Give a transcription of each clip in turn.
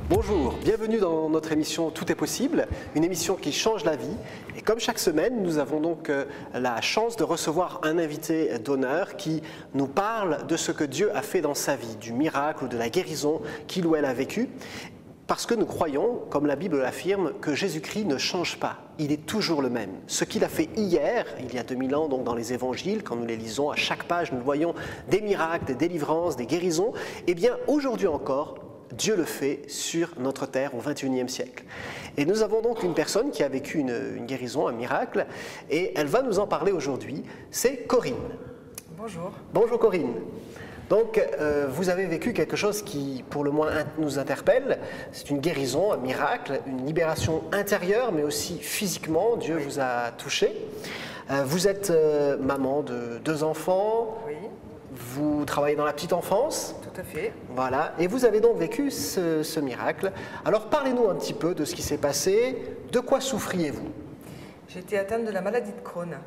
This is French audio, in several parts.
Bonjour, bienvenue dans notre émission Tout est possible, une émission qui change la vie. Et comme chaque semaine, nous avons donc la chance de recevoir un invité d'honneur qui nous parle de ce que Dieu a fait dans sa vie, du miracle ou de la guérison qu'il ou elle a vécu. Parce que nous croyons, comme la Bible l'affirme, que Jésus-Christ ne change pas. Il est toujours le même. Ce qu'il a fait hier, il y a 2000 ans, donc dans les évangiles, quand nous les lisons, à chaque page, nous voyons des miracles, des délivrances, des guérisons. Eh bien, aujourd'hui encore, Dieu le fait sur notre terre au XXIe siècle. Et nous avons donc une personne qui a vécu une guérison, un miracle, et elle va nous en parler aujourd'hui. C'est Corinne. Bonjour. Bonjour Corinne. Donc, vous avez vécu quelque chose qui, pour le moins, nous interpelle. C'est une guérison, un miracle, une libération intérieure, mais aussi physiquement. Dieu vous a touché. Vous êtes maman de 2 enfants. Oui. Vous travaillez dans la petite enfance. Tout à fait. Voilà. Et vous avez donc vécu ce miracle. Alors, parlez-nous un petit peu de ce qui s'est passé. De quoi souffriez-vous? J'étais atteinte de la maladie de Crohn.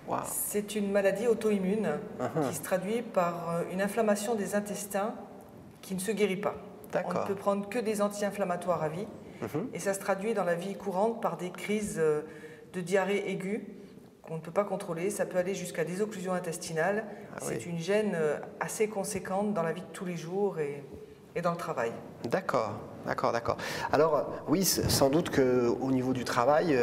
Wow. C'est une maladie auto-immune qui se traduit par une inflammation des intestins qui ne se guérit pas. On ne peut prendre que des anti-inflammatoires à vie et ça se traduit dans la vie courante par des crises de diarrhée aiguë qu'on ne peut pas contrôler. Ça peut aller jusqu'à des occlusions intestinales. C'est une gêne assez conséquente dans la vie de tous les jours et dans le travail. D'accord, d'accord, d'accord. Alors oui, sans doute qu'au niveau du travail,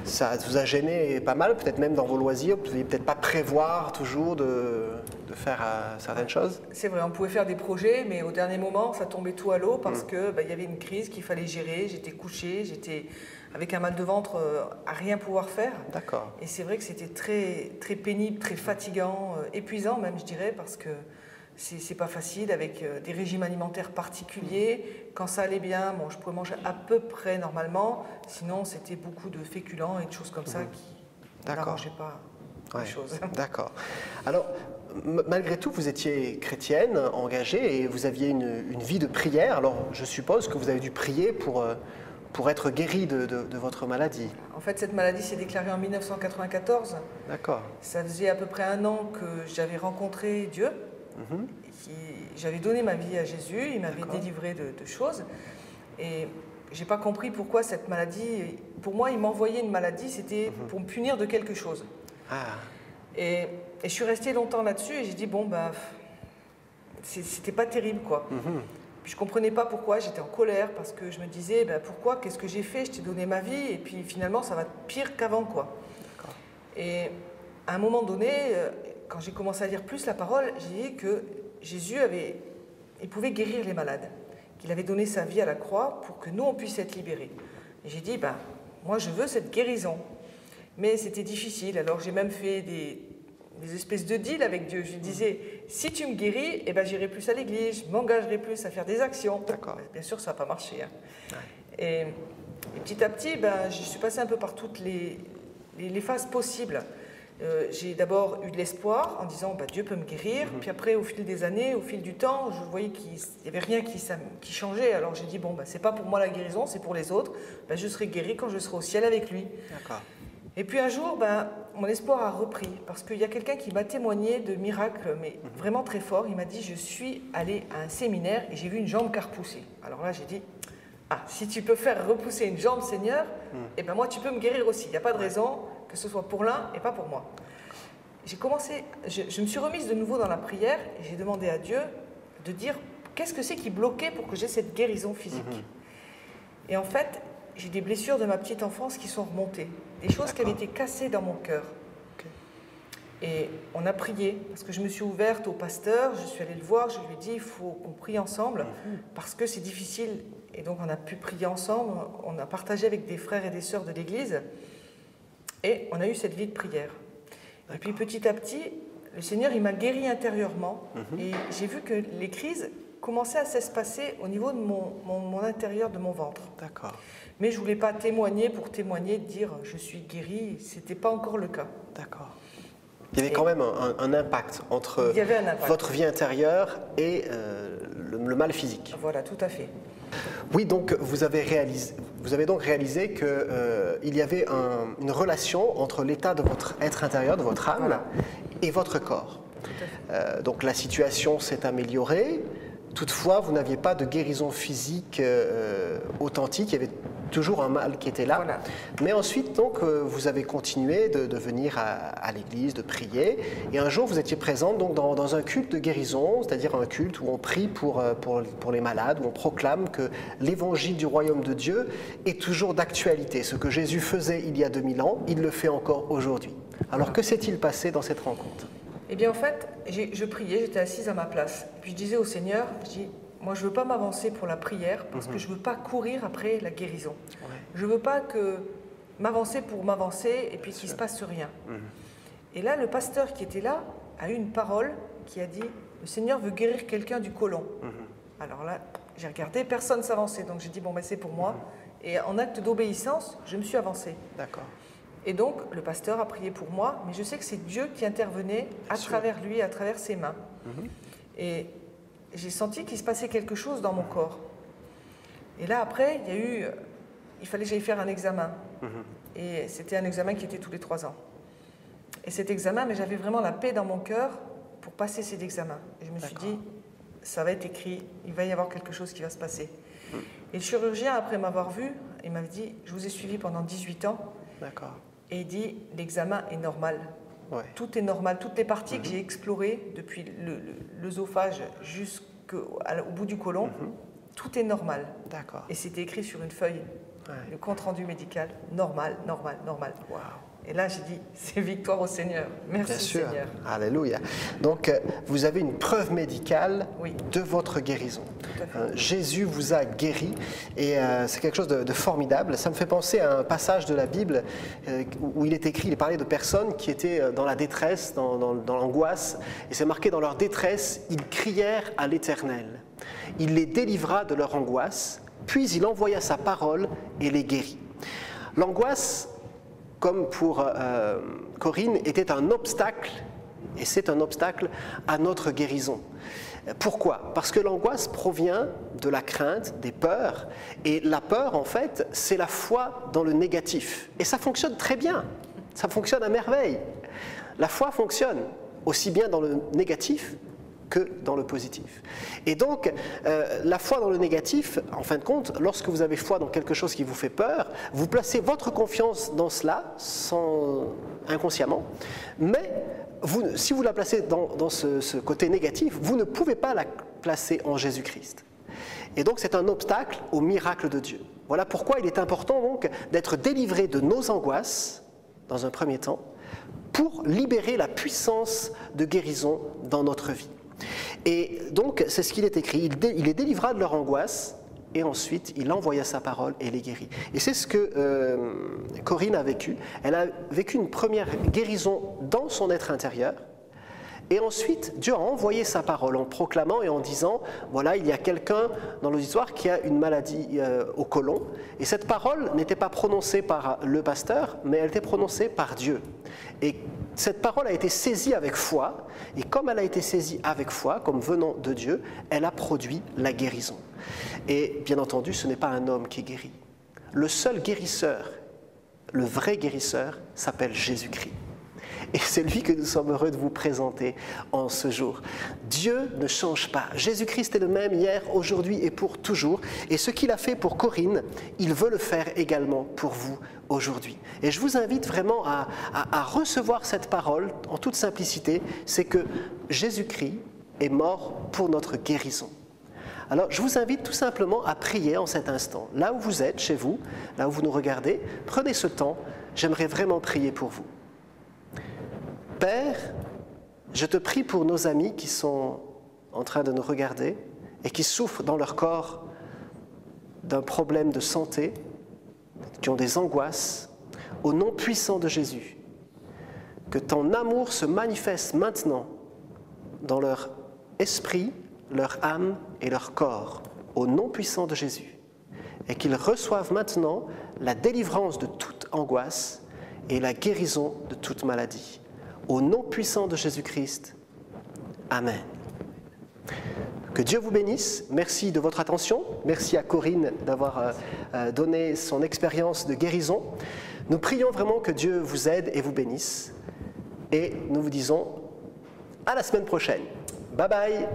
ça vous a gêné pas mal, peut-être même dans vos loisirs. Vous ne pouviez peut-être pas prévoir toujours de faire certaines choses. C'est vrai, on pouvait faire des projets, mais au dernier moment, ça tombait tout à l'eau parce que y avait une crise qu'il fallait gérer. J'étais couchée, j'étais avec un mal de ventre à rien pouvoir faire. D'accord. Et c'est vrai que c'était très, très pénible, très fatigant, épuisant même, je dirais, parce que c'est pas facile avec des régimes alimentaires particuliers. Quand ça allait bien, bon, je pouvais manger à peu près normalement. Sinon, c'était beaucoup de féculents et de choses comme ça qui n'arrangeaient pas les choses. D'accord. Alors, malgré tout, vous étiez chrétienne, engagée, et vous aviez une vie de prière. Alors, je suppose que vous avez dû prier pour être guérie de votre maladie. En fait, cette maladie s'est déclarée en 1994. D'accord. Ça faisait à peu près 1 an que j'avais rencontré Dieu. J'avais donné ma vie à Jésus, il m'avait délivré de choses. Et je n'ai pas compris pourquoi cette maladie... Pour moi, il m'envoyait une maladie, c'était pour me punir de quelque chose. Et je suis restée longtemps là-dessus et j'ai dit, bon, c'était pas terrible, quoi. Puis je ne comprenais pas pourquoi, j'étais en colère parce que je me disais, pourquoi, qu'est-ce que j'ai fait? Je t'ai donné ma vie et puis finalement, ça va pire qu'avant, quoi. Et à un moment donné, quand j'ai commencé à lire plus la parole, j'ai dit que Jésus il pouvait guérir les malades, qu'il avait donné sa vie à la croix pour que nous, on puisse être libérés. Et j'ai dit, moi, je veux cette guérison. Mais c'était difficile, alors j'ai même fait des espèces de deals avec Dieu. Je lui disais, si tu me guéris, j'irai plus à l'église, je m'engagerai plus à faire des actions. Bien sûr, ça n'a pas marché. Et petit à petit, je suis passée un peu par toutes les phases possibles. J'ai d'abord eu de l'espoir en disant Dieu peut me guérir. Puis après, au fil des années, au fil du temps, je voyais qu'il n'y avait rien qui changeait. Alors j'ai dit c'est pas pour moi la guérison, c'est pour les autres. Je serai guérie quand je serai au ciel avec lui. Et puis un jour, mon espoir a repris parce qu'il y a quelqu'un qui m'a témoigné de miracles, mais vraiment très fort. Il m'a dit je suis allé à un séminaire et j'ai vu une jambe qui a repoussé. Alors là, j'ai dit si tu peux faire repousser une jambe, Seigneur, moi tu peux me guérir aussi. Il n'y a pas de raison que ce soit pour l'un et pas pour moi. Je me suis remise de nouveau dans la prière et j'ai demandé à Dieu de dire qu'est-ce que c'est qui bloquait pour que j'ai cette guérison physique. Et en fait, j'ai des blessures de ma petite enfance qui sont remontées, des choses qui avaient été cassées dans mon cœur. Et on a prié, parce que je me suis ouverte au pasteur, je suis allée le voir, je lui ai dit il faut qu'on prie ensemble, parce que c'est difficile. Et donc on a pu prier ensemble, on a partagé avec des frères et des sœurs de l'église, et on a eu cette vie de prière. Et puis petit à petit, le Seigneur il m'a guéri intérieurement, et j'ai vu que les crises commençaient à s'espacer au niveau de mon intérieur, de mon ventre. Mais je ne voulais pas témoigner pour témoigner, dire je suis guérie, ce n'était pas encore le cas. Il y avait quand même un impact entre votre vie intérieure et le mal physique. Voilà, tout à fait. Oui, donc vous avez donc réalisé qu'il y avait une relation entre l'état de votre être intérieur, de votre âme, et votre corps. Donc la situation s'est améliorée, Toutefois, vous n'aviez pas de guérison physique authentique, il y avait toujours un mal qui était là. Voilà. Mais ensuite, donc, vous avez continué de venir à l'église, de prier. Et un jour, vous étiez présente donc, dans un culte de guérison, c'est-à-dire un culte où on prie pour les malades, où on proclame que l'évangile du royaume de Dieu est toujours d'actualité. Ce que Jésus faisait il y a 2000 ans, il le fait encore aujourd'hui. Alors, que s'est-il passé dans cette rencontre? Eh bien, en fait, je priais, j'étais assise à ma place. Puis je disais au Seigneur, moi, je ne veux pas m'avancer pour la prière parce que je ne veux pas courir après la guérison. Ouais. Je ne veux pas m'avancer pour m'avancer et puis qu'il ne se passe rien. Et là, le pasteur qui était là a eu une parole qui a dit, le Seigneur veut guérir quelqu'un du côlon. Alors là, j'ai regardé, personne ne s'avançait. Donc j'ai dit, bon, ben, c'est pour moi. Et en acte d'obéissance, je me suis avancée. D'accord. Et donc, le pasteur a prié pour moi, mais je sais que c'est Dieu qui intervenait à travers lui, à travers ses mains. Et j'ai senti qu'il se passait quelque chose dans mon corps. Et là, après, il fallait que j'aille faire un examen. Et c'était un examen qui était tous les 3 ans. Et cet examen, mais j'avais vraiment la paix dans mon cœur pour passer cet examen. Et je me suis dit, ça va être écrit, il va y avoir quelque chose qui va se passer. Et le chirurgien, après m'avoir vu, il m'a dit, je vous ai suivi pendant 18 ans. D'accord. Et il dit, l'examen est normal. Ouais. Tout est normal. Toutes les parties que j'ai explorées, depuis l'œsophage jusqu'au bout du côlon, tout est normal. D'accord. Et c'était écrit sur une feuille, le compte-rendu médical, normal, normal, normal. Wow. Et là, j'ai dit, c'est victoire au Seigneur. Merci, Bien sûr. Seigneur. Alléluia. Donc, vous avez une preuve médicale de votre guérison. Jésus vous a guéri et c'est quelque chose de formidable. Ça me fait penser à un passage de la Bible où il est écrit, il parlait de personnes qui étaient dans la détresse, dans l'angoisse. Et c'est marqué, dans leur détresse, ils crièrent à l'Éternel. Il les délivra de leur angoisse, puis il envoya sa parole et les guérit. L'angoisse, comme pour Corinne, était un obstacle, et c'est un obstacle à notre guérison. Pourquoi? Parce que l'angoisse provient de la crainte, des peurs, et la peur, en fait, c'est la foi dans le négatif. Et ça fonctionne très bien, ça fonctionne à merveille. La foi fonctionne aussi bien dans le négatif que dans le positif. Et donc, la foi dans le négatif, en fin de compte, lorsque vous avez foi dans quelque chose qui vous fait peur, vous placez votre confiance dans cela, inconsciemment, mais si vous la placez dans ce côté négatif, vous ne pouvez pas la placer en Jésus-Christ. Et donc, c'est un obstacle au miracle de Dieu. Voilà pourquoi il est important donc d'être délivré de nos angoisses, dans un premier temps, pour libérer la puissance de guérison dans notre vie. Et donc, c'est ce qu'il est écrit, il les délivra de leur angoisse, et ensuite, il envoya sa parole et les guérit. Et c'est ce que Corinne a vécu. Elle a vécu une première guérison dans son être intérieur, et ensuite, Dieu a envoyé sa parole en proclamant et en disant, voilà, il y a quelqu'un dans l'auditoire qui a une maladie au côlon, et cette parole n'était pas prononcée par le pasteur, mais elle était prononcée par Dieu. Et cette parole a été saisie avec foi, et comme elle a été saisie avec foi, comme venant de Dieu, elle a produit la guérison. Et bien entendu, ce n'est pas un homme qui guérit. Le seul guérisseur, le vrai guérisseur, s'appelle Jésus-Christ. Et c'est lui que nous sommes heureux de vous présenter en ce jour. Dieu ne change pas. Jésus-Christ est le même hier, aujourd'hui et pour toujours. Et ce qu'il a fait pour Corinne, il veut le faire également pour vous aujourd'hui. Et je vous invite vraiment à recevoir cette parole en toute simplicité. C'est que Jésus-Christ est mort pour notre guérison. Alors, je vous invite tout simplement à prier en cet instant. Là où vous êtes, chez vous, là où vous nous regardez, prenez ce temps. J'aimerais vraiment prier pour vous. Père, je te prie pour nos amis qui sont en train de nous regarder et qui souffrent dans leur corps d'un problème de santé, qui ont des angoisses, au nom puissant de Jésus. Que ton amour se manifeste maintenant dans leur esprit, leur âme et leur corps, au nom puissant de Jésus. Et qu'ils reçoivent maintenant la délivrance de toute angoisse et la guérison de toute maladie. Au nom puissant de Jésus-Christ. Amen. Que Dieu vous bénisse. Merci de votre attention. Merci à Corinne d'avoir donné son expérience de guérison. Nous prions vraiment que Dieu vous aide et vous bénisse. Et nous vous disons à la semaine prochaine. Bye bye.